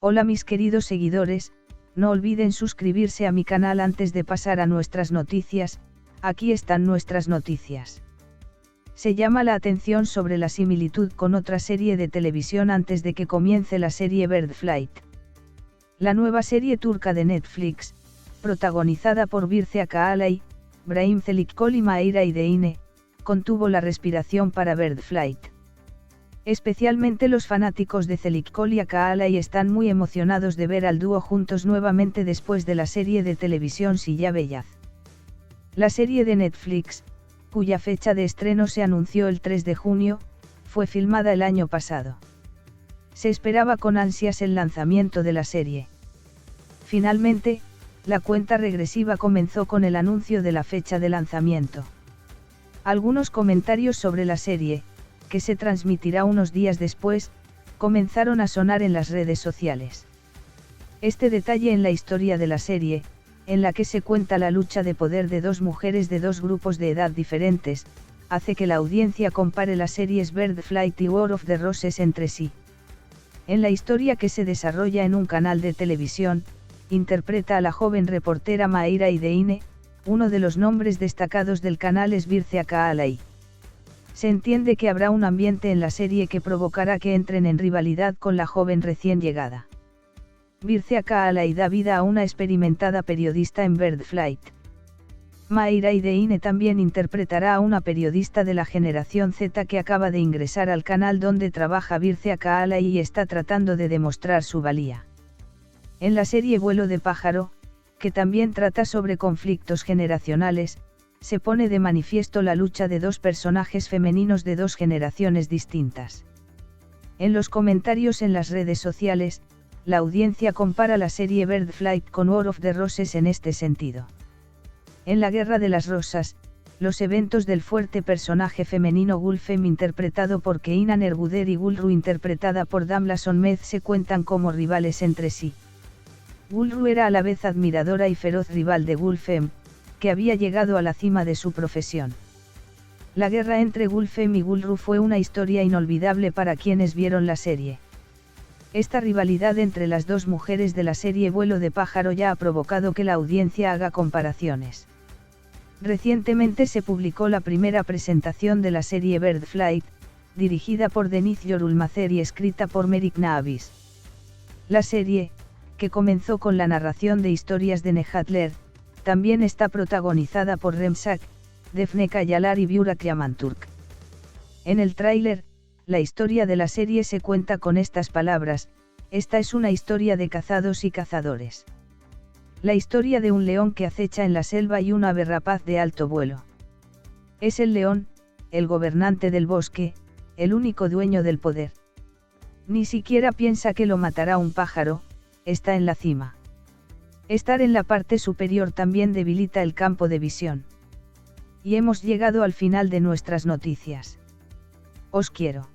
Hola mis queridos seguidores, no olviden suscribirse a mi canal antes de pasar a nuestras noticias. Aquí están nuestras noticias. Se llama la atención sobre la similitud con otra serie de televisión antes de que comience la serie Bird Flight. La nueva serie turca de Netflix, protagonizada por Birce Akağalay, Brahim Çelikkol y Mahira İğne, contuvo la respiración para Bird Flight. Especialmente los fanáticos de Çelikkol y Akağalay están muy emocionados de ver al dúo juntos nuevamente después de la serie de televisión Silla Beyaz. La serie de Netflix, cuya fecha de estreno se anunció el 3 de junio, fue filmada el año pasado. Se esperaba con ansias el lanzamiento de la serie. Finalmente, la cuenta regresiva comenzó con el anuncio de la fecha de lanzamiento. Algunos comentarios sobre la serie, que se transmitirá unos días después, comenzaron a sonar en las redes sociales. Este detalle en la historia de la serie, en la que se cuenta la lucha de poder de dos mujeres de dos grupos de edad diferentes, hace que la audiencia compare las series Bird Flight y War of the Roses entre sí. En la historia que se desarrolla en un canal de televisión, interpreta a la joven reportera Mahira İğne, uno de los nombres destacados del canal es Birce Akağalay. Se entiende que habrá un ambiente en la serie que provocará que entren en rivalidad con la joven recién llegada. Birce Akağalay da vida a una experimentada periodista en Bird Flight. Mahira İğne también interpretará a una periodista de la generación Z que acaba de ingresar al canal donde trabaja Birce Akağalay y está tratando de demostrar su valía. En la serie Vuelo de pájaro, que también trata sobre conflictos generacionales, se pone de manifiesto la lucha de dos personajes femeninos de dos generaciones distintas. En los comentarios en las redes sociales, la audiencia compara la serie Bird Flight con War of the Roses en este sentido. En la Guerra de las Rosas, los eventos del fuerte personaje femenino Gulfem interpretado por Kenan Erguder y Gulru interpretada por Damla Sonmez se cuentan como rivales entre sí. Gulru era a la vez admiradora y feroz rival de Gulfem, que había llegado a la cima de su profesión. La guerra entre Gulfem y Gulru fue una historia inolvidable para quienes vieron la serie. Esta rivalidad entre las dos mujeres de la serie Vuelo de pájaro ya ha provocado que la audiencia haga comparaciones. Recientemente se publicó la primera presentación de la serie Bird Flight, dirigida por Deniz Yorulmazer y escrita por Merik Naabiz. La serie, que comenzó con la narración de historias de Nehatler, también está protagonizada por Remsak, Defne Kayalar y Burak Yamanturk. En el tráiler, la historia de la serie se cuenta con estas palabras: esta es una historia de cazados y cazadores. La historia de un león que acecha en la selva y un ave rapaz de alto vuelo. Es el león, el gobernante del bosque, el único dueño del poder. Ni siquiera piensa que lo matará un pájaro, está en la cima. Estar en la parte superior también debilita el campo de visión. Y hemos llegado al final de nuestras noticias. Os quiero.